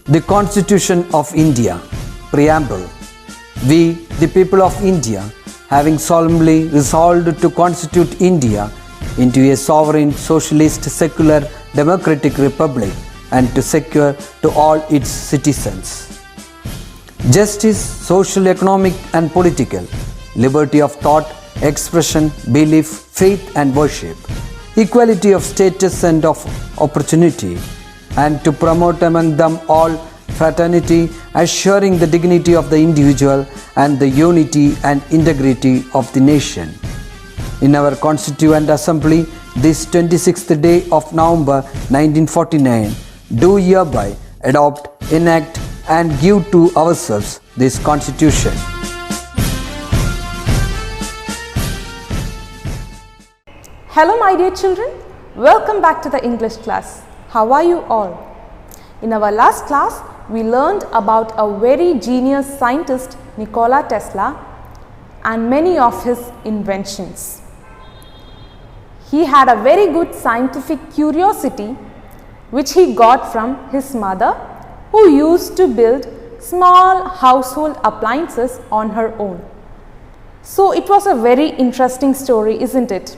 The Constitution of India, Preamble. We, the people of India, having solemnly resolved to constitute India into a sovereign, socialist, secular, democratic republic and to secure to all its citizens justice, social, economic and political, liberty of thought, expression, belief, faith and worship, equality of status and of opportunity, and to promote among them all fraternity, assuring the dignity of the individual and the unity and integrity of the nation. In our Constituent Assembly, this 26th day of November 1949, do hereby adopt, enact and give to ourselves this Constitution. Hello my dear children, welcome back to the English class. How are you all? In our last class, we learned about a very genius scientist Nikola Tesla and many of his inventions. He had a very good scientific curiosity which he got from his mother, who used to build small household appliances on her own. So it was a very interesting story, isn't it?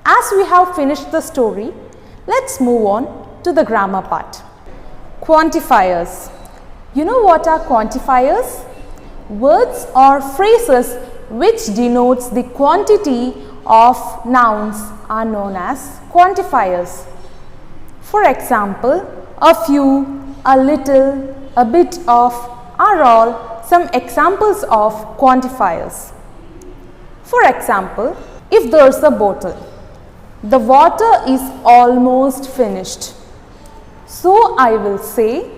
As we have finished the story, let's move on to the grammar part. Quantifiers. You know what are quantifiers? Words or phrases which denotes the quantity of nouns are known as quantifiers. For example, a few, a little, a bit of are all some examples of quantifiers. For example, if there is a bottle, the water is almost finished. So I will say,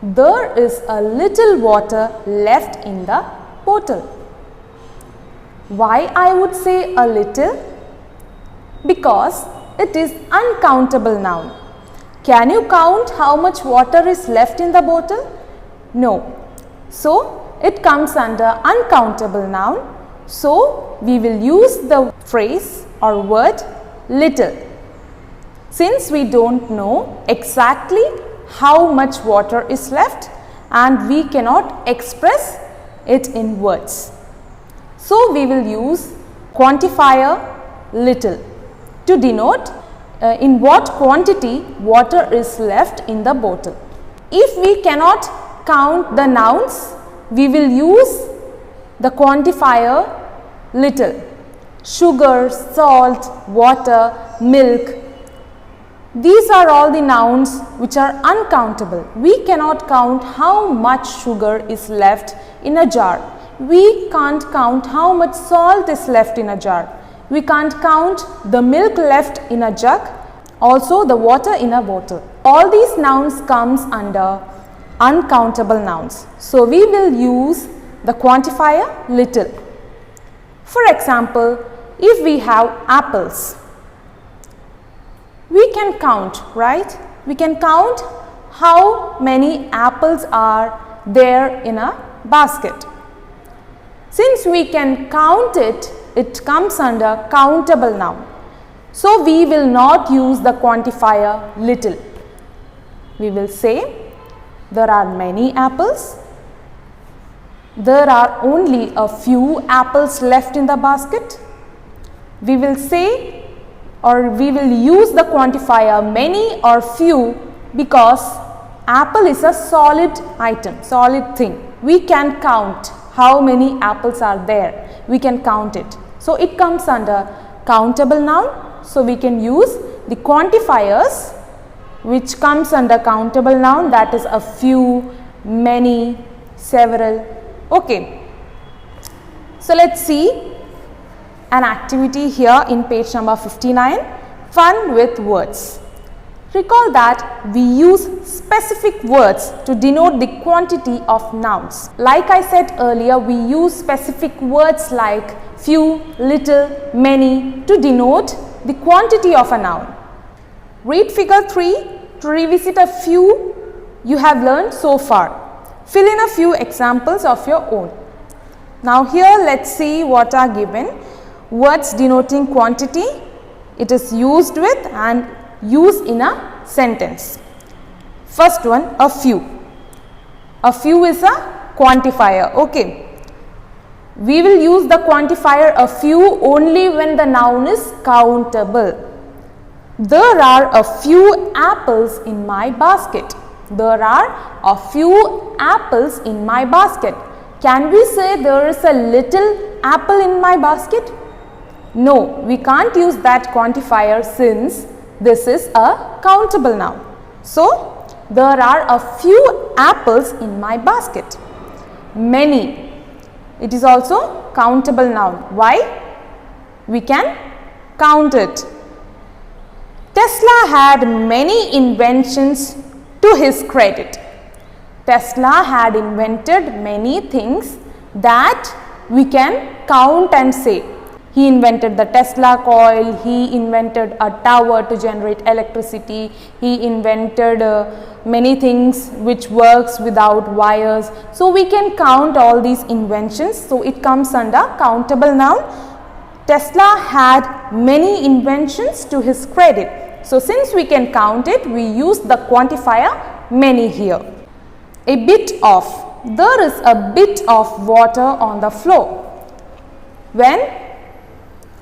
there is a little water left in the bottle. Why I would say a little? Because it is uncountable noun. Can you count how much water is left in the bottle? No. So it comes under uncountable noun. So we will use the phrase or word little. Since we don't know exactly how much water is left and we cannot express it in words. So we will use quantifier little to denote in what quantity water is left in the bottle. If we cannot count the nouns, we will use the quantifier little. Sugar, salt, water, milk. These are all the nouns which are uncountable. We cannot count how much sugar is left in a jar. We can't count how much salt is left in a jar. We can't count the milk left in a jug, also the water in a bottle. All these nouns comes under uncountable nouns. So we will use the quantifier little. For example, if we have apples, we can count, right? We can count how many apples are there in a basket. Since we can count it, it comes under countable noun. So we will not use the quantifier little. We will say there are many apples. There are only a few apples left in the basket. We will say or we will use the quantifier many or few because apple is a solid item, solid thing. We can count how many apples are there. We can count it. So it comes under countable noun. So we can use the quantifiers which comes under countable noun, that is a few, many, several. Okay. So let's see an activity here in page number 59, fun with words. Recall that we use specific words to denote the quantity of nouns. Like I said earlier, we use specific words like few, little, many to denote the quantity of a noun. Read figure 3 to revisit a few you have learned so far. Fill in a few examples of your own. Now here let's see what are given. Words denoting quantity, it is used with and used in a sentence. First one, a few. A few is a quantifier. Okay. We will use the quantifier a few only when the noun is countable. There are a few apples in my basket. There are a few apples in my basket. Can we say there is a little apple in my basket? No, we can't use that quantifier since this is a countable noun. So, there are a few apples in my basket. Many. It is also countable noun. Why? We can count it. Tesla had many inventions to his credit. Tesla had invented many things that we can count and say. He invented the Tesla coil, he invented a tower to generate electricity, he invented many things which works without wires. So, we can count all these inventions. So, it comes under countable noun. Tesla had many inventions to his credit. So, since we can count it, we use the quantifier many here. A bit of. There is a bit of water on the floor. When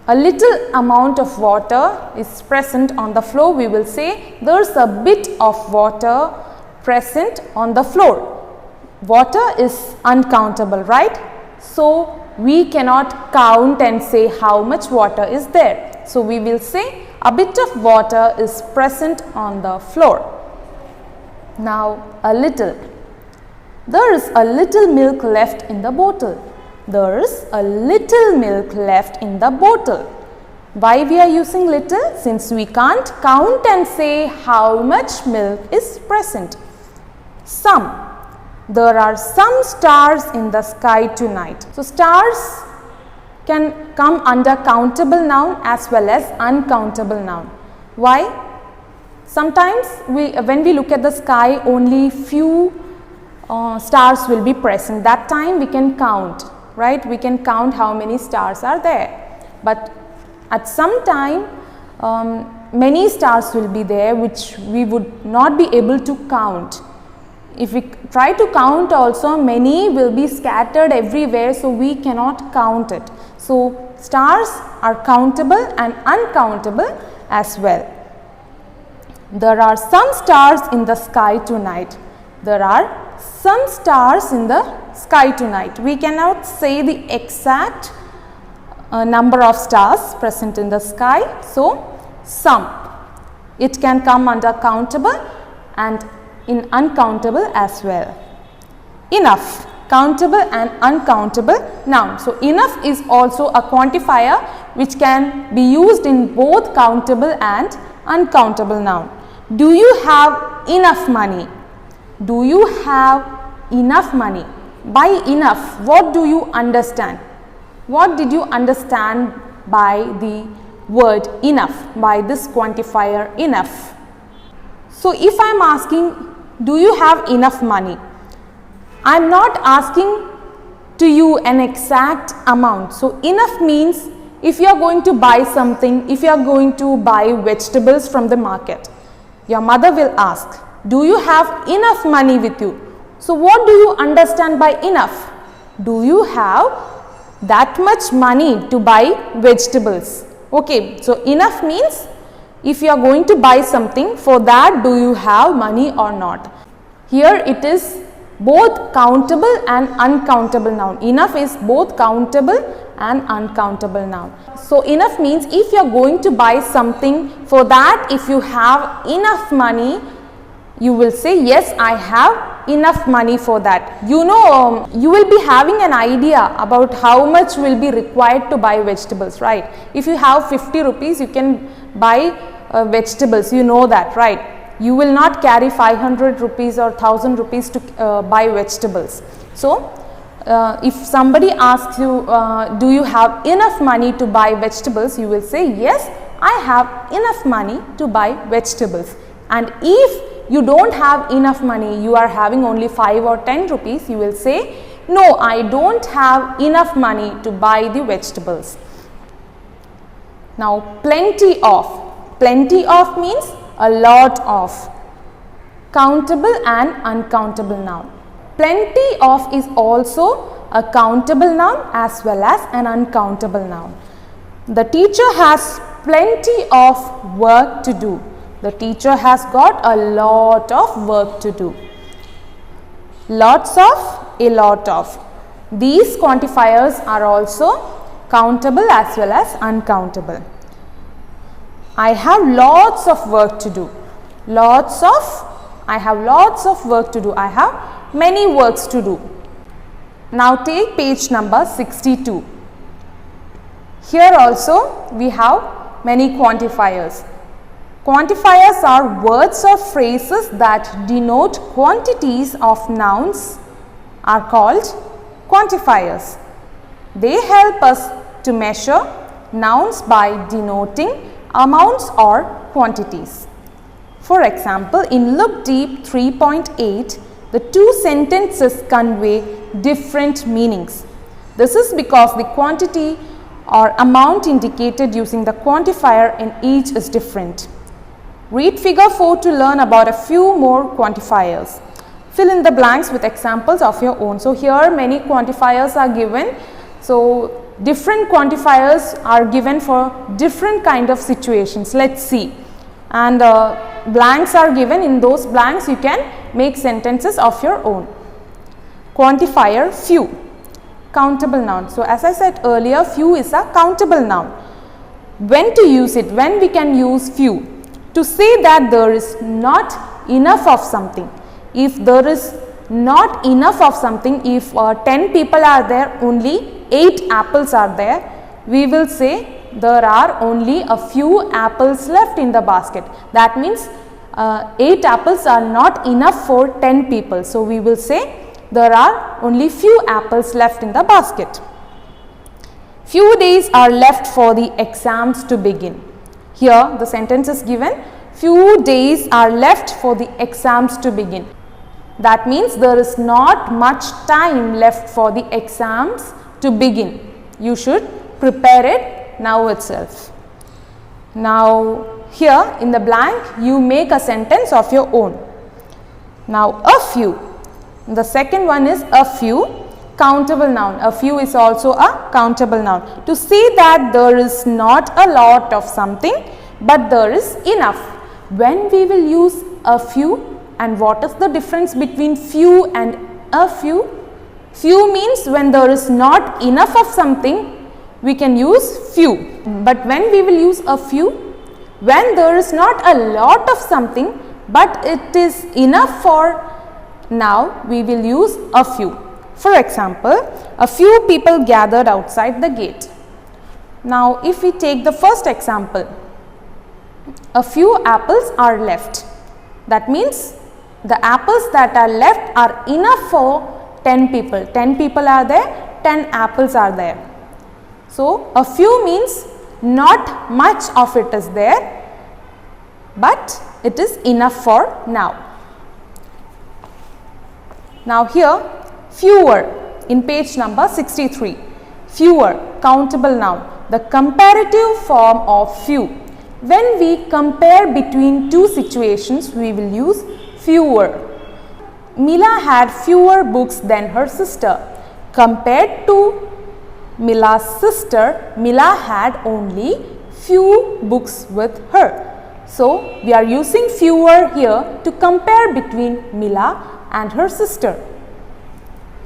a little amount of water is present on the floor, we will say there is a bit of water present on the floor. Water is uncountable, right? So, we cannot count and say how much water is there. So, we will say a bit of water is present on the floor. Now, a little. There is a little milk left in the bottle. There is a little milk left in the bottle. Why we are using little? Since we can't count and say how much milk is present. Some. There are some stars in the sky tonight. So, stars can come under countable noun as well as uncountable noun. Why? Sometimes when we look at the sky, only few stars will be present. That time we can count, right? We can count how many stars are there. But at some time, many stars will be there which we would not be able to count. If we try to count also, many will be scattered everywhere, so we cannot count it. So, stars are countable and uncountable as well. There are some stars in the sky tonight. There are some stars in the sky tonight. We cannot say the exact number of stars present in the sky. So, some. It can come under countable and in uncountable as well. Enough. Countable and uncountable noun. So, enough is also a quantifier which can be used in both countable and uncountable noun. Do you have enough money? Do you have enough money? By enough, what do you understand? What did you understand by the word enough, by this quantifier enough? So, if I am asking, do you have enough money? I am not asking to you an exact amount. So, enough means if you are going to buy something, if you are going to buy vegetables from the market, your mother will ask, do you have enough money with you? So, what do you understand by enough? Do you have that much money to buy vegetables? Okay, so enough means if you are going to buy something, for that do you have money or not? Here it is both countable and uncountable noun. Enough is both countable and uncountable noun. So, enough means if you are going to buy something, for that if you have enough money, you will say yes, I have enough money for that. You know, you will be having an idea about how much will be required to buy vegetables, right? If you have 50 rupees, you can buy vegetables, you know that, right? You will not carry 500 rupees or 1000 rupees to buy vegetables. So, if somebody asks you, do you have enough money to buy vegetables, you will say yes, I have enough money to buy vegetables. And if you don't have enough money, you are having only 5 or 10 rupees, you will say no, I don't have enough money to buy the vegetables. Now, plenty of. Plenty of means a lot of. Countable and uncountable noun. Plenty of is also a countable noun as well as an uncountable noun. The teacher has plenty of work to do. The teacher has got a lot of work to do. Lots of, a lot of. These quantifiers are also countable as well as uncountable. I have lots of work to do. I have lots of work to do. I have many works to do. Now take page number 62. Here also we have many quantifiers. Quantifiers are words or phrases that denote quantities of nouns are called quantifiers. They help us to measure nouns by denoting amounts or quantities. For example, in Look Deep 3.8, the two sentences convey different meanings. This is because the quantity or amount indicated using the quantifier in each is different. Read figure 4 to learn about a few more quantifiers. Fill in the blanks with examples of your own. So here many quantifiers are given. So different quantifiers are given for different kind of situations. Let's see. And blanks are given. In those blanks you can make sentences of your own. Quantifier few, countable noun. So as I said earlier, few is a countable noun. When to use it? When we can use few? To say that there is not enough of something. If there is not enough of something, if 10 people are there, only 8 apples are there, we will say there are only a few apples left in the basket. That means 8 apples are not enough for 10 people. So we will say there are only few apples left in the basket. Few days are left for the exams to begin. Here the sentence is given, few days are left for the exams to begin. That means there is not much time left for the exams to begin. You should prepare it now itself. Now here in the blank you make a sentence of your own. Now a few. The second one is a few, countable noun. A few is also a countable noun. To say that there is not a lot of something but there is enough. When we will use a few, and what is the difference between few and a few? Few means when there is not enough of something, we can use few. But when we will use a few, when there is not a lot of something but it is enough for now, we will use a few. For example, a few people gathered outside the gate. Now if we take the first example, a few apples are left. That means the apples that are left are enough for 10 people. 10 people are there, 10 apples are there. So a few means not much of it is there, but it is enough for now. Now here fewer in page number 63. Fewer, countable noun, the comparative form of few. When we compare between two situations, we will use fewer. Mila had fewer books than her sister. Compared to Mila's sister, Mila had only few books with her. So we are using fewer here to compare between Mila and her sister.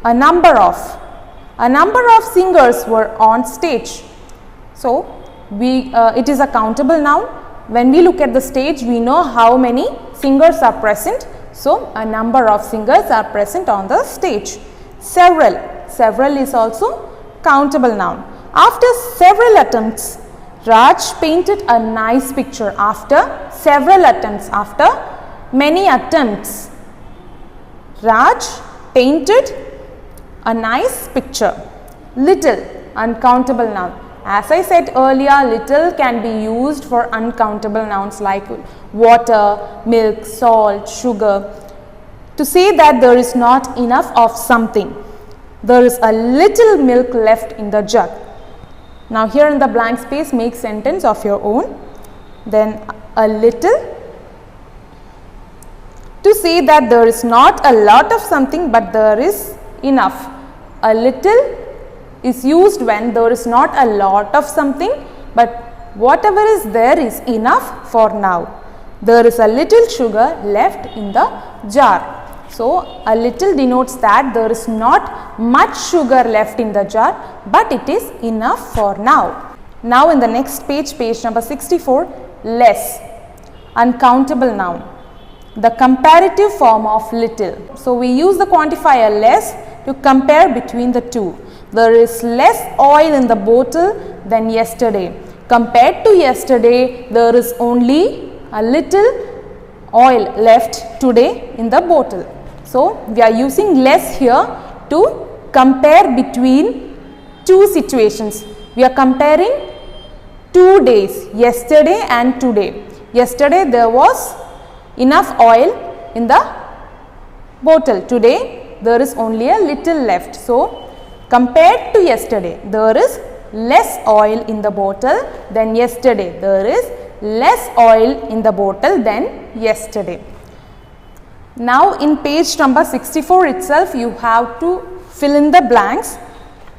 A number of singers were on stage. So it is a countable noun. When we look at the stage, we know how many singers are present. So a number of singers are present on the stage. Several is also countable noun. After several attempts, Raj painted a nice picture. After several attempts, after many attempts, Raj painted a nice picture. Little, uncountable noun. As I said earlier, little can be used for uncountable nouns like water, milk, salt, sugar. To say that there is not enough of something. There is a little milk left in the jug. Now here in the blank space, make sentence of your own. Then a little. To say that there is not a lot of something but there is enough. A little is used when there is not a lot of something but whatever is there is enough for now. There is a little sugar left in the jar. So, a little denotes that there is not much sugar left in the jar but it is enough for now. Now, in the next page, page number 64, less, uncountable noun, the comparative form of little. So, we use the quantifier less to compare between the two. There is less oil in the bottle than yesterday. Compared to yesterday, there is only a little oil left today in the bottle. So, we are using less here to compare between two situations. We are comparing 2 days, yesterday and today. Yesterday there was enough oil in the bottle. Today there is only a little left. So, compared to yesterday, there is less oil in the bottle than yesterday. There is less oil in the bottle than yesterday. Now, in page number 64 itself, you have to fill in the blanks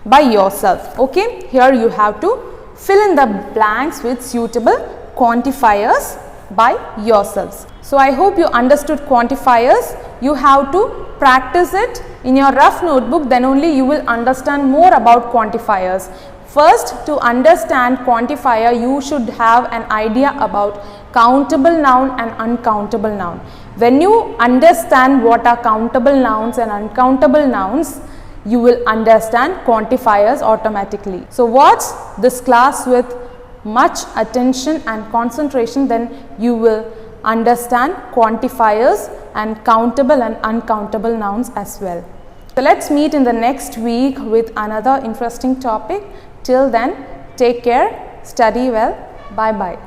by yourself. Okay, here you have to fill in the blanks with suitable quantifiers by yourselves. So, I hope you understood quantifiers. You have to practice it in your rough notebook, then only you will understand more about quantifiers. First, to understand quantifier, you should have an idea about countable noun and uncountable noun. When you understand what are countable nouns and uncountable nouns, you will understand quantifiers automatically. So, watch this class with much attention and concentration, then you will understand quantifiers and countable and uncountable nouns as well. So, let us meet in the next week with another interesting topic. Till then, take care, study well, bye bye.